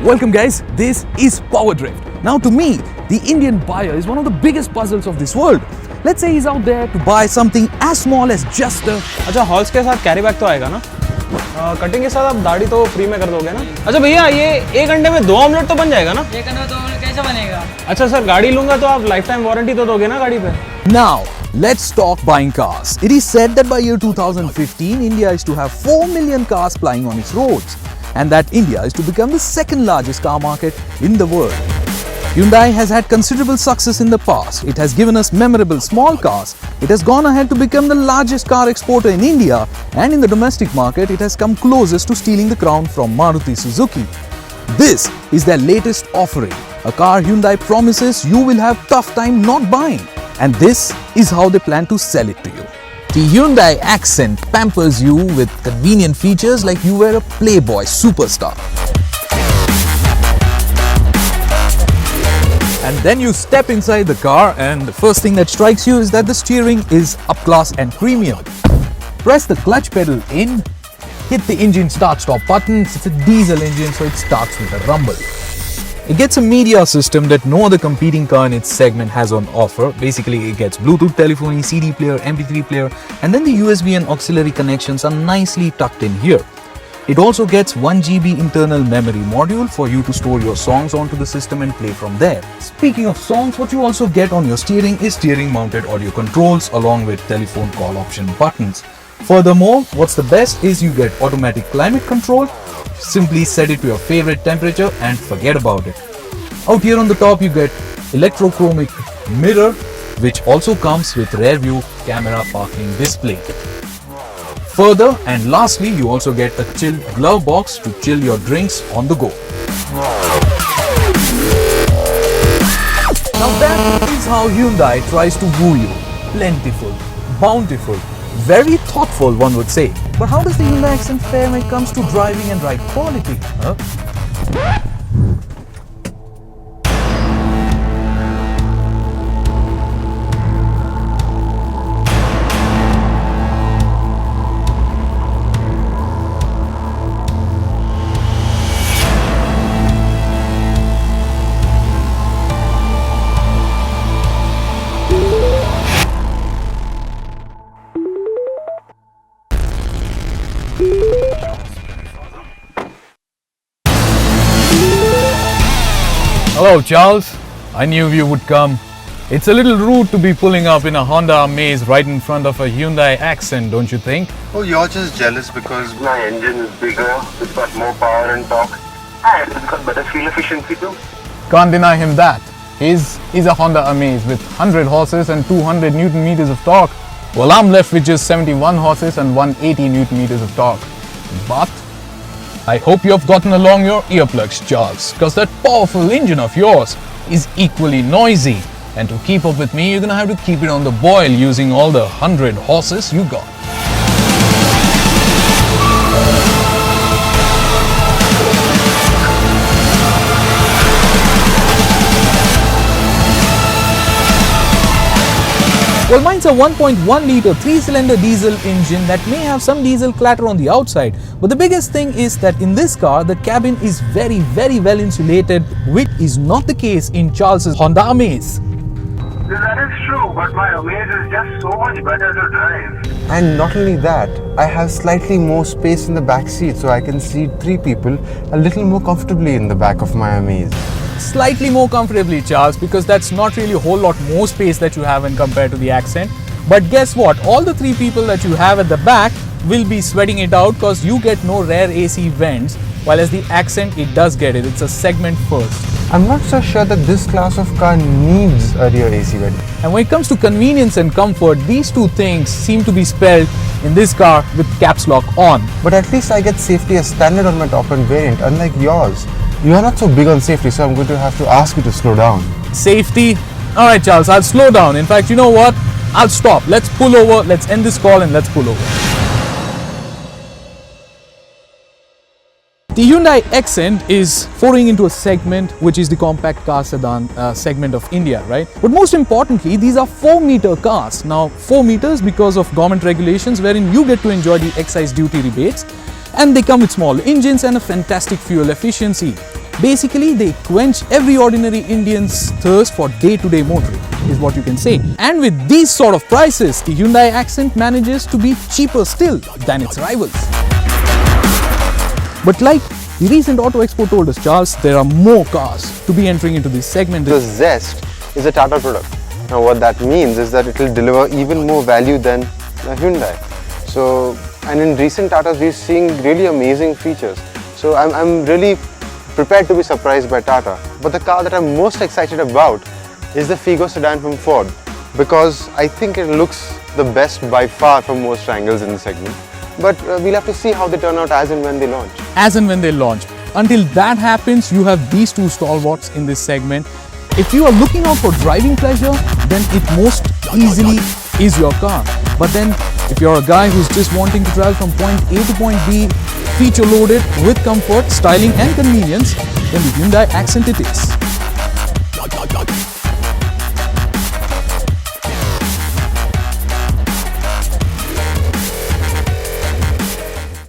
Welcome guys, this is PowerDrift. Now to me, the Indian buyer is one of the biggest puzzles of this world. Let's say he's out there to buy something as small as just a... अच्छा halls के साथ carry bag तो आएगा ना? Cutting के साथ आप दाढ़ी तो फ्री में कर दोगे ना? अच्छा भैया ये एक घंटे में 2 ऑमलेट तो बन जाएगा ना? एक घंटे में 2 ऑमलेट कैसे बनेगा? अच्छा सर गाड़ी लूंगा तो आप लाइफ टाइम वारंटी तो दोगे ना गाड़ी पे? Now, let's talk buying cars. It is said that by year 2015, India is to have 4 million cars plying on its roads, and that India is to become the second largest car market in the world. Hyundai has had considerable success in the past. It has given us memorable small cars. It has gone ahead to become the largest car exporter in India, and in the domestic market, it has come closest to stealing the crown from Maruti Suzuki. This is their latest offering, a car Hyundai promises you will have tough time not buying. And this is how they plan to sell it to you. The Hyundai Xcent pampers you with convenient features like you were a playboy superstar. And then you step inside the car and the first thing that strikes you is that the steering is up class and premium. Press the clutch pedal in, hit the engine start-stop button. It's a diesel engine, so it starts with a rumble. It gets a media system that no other competing car in its segment has on offer. Basically, it gets Bluetooth telephony, CD player, MP3 player, and then the USB and auxiliary connections are nicely tucked in here. It also gets 1 GB internal memory module for you to store your songs onto the system and play from there. Speaking of songs, what you also get on your steering is steering mounted audio controls along with telephone call option buttons. Furthermore, what's the best is you get automatic climate control. Simply set it to your favorite temperature and forget about it. Out here on the top you get electrochromic mirror, which also comes with rear view camera parking display. Further and lastly, you also get a chilled glove box to chill your drinks on the go. Now that is how Hyundai tries to woo you. Plentiful, bountiful, very thoughtful, one would say. But how does the Hyundai Xcent fare when it comes to driving and ride quality? Hello Charles, I knew you would come. It's a little rude to be pulling up in a Honda Amaze right in front of a Hyundai Accent, don't you think? Oh, you're just jealous because my engine is bigger, it's got more power and torque, and it's got better fuel efficiency too. Can't deny him that. He's a Honda Amaze with 100 horses and 200 Newton meters of torque. Well, I'm left with just 71 horses and 180 Newton meters of torque. But I hope you have gotten along your earplugs, Charles, because that powerful engine of yours is equally noisy. And to keep up with me, you're gonna have to keep it on the boil using all the 100 horses you got. Well, mine's a 1.1 litre 3-cylinder diesel engine that may have some diesel clatter on the outside. But the biggest thing is that in this car, the cabin is very well insulated, which is not the case in Charles's Honda Amaze. That is true, but my Amaze is just so much better to drive. And not only that, I have slightly more space in the back seat so I can seat 3 people a little more comfortably in the back of my Amaze. Slightly more comfortably, Charles, because that's not really a whole lot more space that you have when compared to the Accent. But guess what? All the 3 people that you have at the back will be sweating it out because you get no rear AC vents, while as the Accent, it does get it. It's a segment first. I'm not so sure that this class of car needs a rear AC vent. And when it comes to convenience and comfort, these 2 things seem to be spelled in this car with caps lock on. But at least I get safety as standard on my top-end variant, unlike yours. You are not so big on safety, so I'm going to have to ask you to slow down. Safety? Alright Charles, I'll slow down. In fact, you know what? I'll stop. Let's pull over, let's end this call and let's pull over. The Hyundai Xcent is foraying into a segment which is the compact car sedan segment of India, right? But most importantly, these are 4-meter cars. Now, 4 meters because of government regulations wherein you get to enjoy the excise duty rebates, and they come with small engines and a fantastic fuel efficiency. Basically, they quench every ordinary Indian's thirst for day-to-day motoring, is what you can say. And with these sort of prices, the Hyundai Accent manages to be cheaper still than its rivals. But like the recent Auto Expo told us, Charles, there are more cars to be entering into this segment. The Zest is a Tata product. Now what that means is that it will deliver even more value than a Hyundai. So, and in recent Tatas we're seeing really amazing features. So I'm really prepared to be surprised by Tata. But the car that I'm most excited about is the Figo sedan from Ford, because I think it looks the best by far from most angles in the segment. But we'll have to see how they turn out as and when they launch. As and when they launch. Until that happens, you have these two stalwarts in this segment. If you are looking out for driving pleasure, then it most easily is your car. But then, if you're a guy who's just wanting to travel from point A to point B, feature loaded with comfort, styling and convenience, then the Hyundai Accent it is.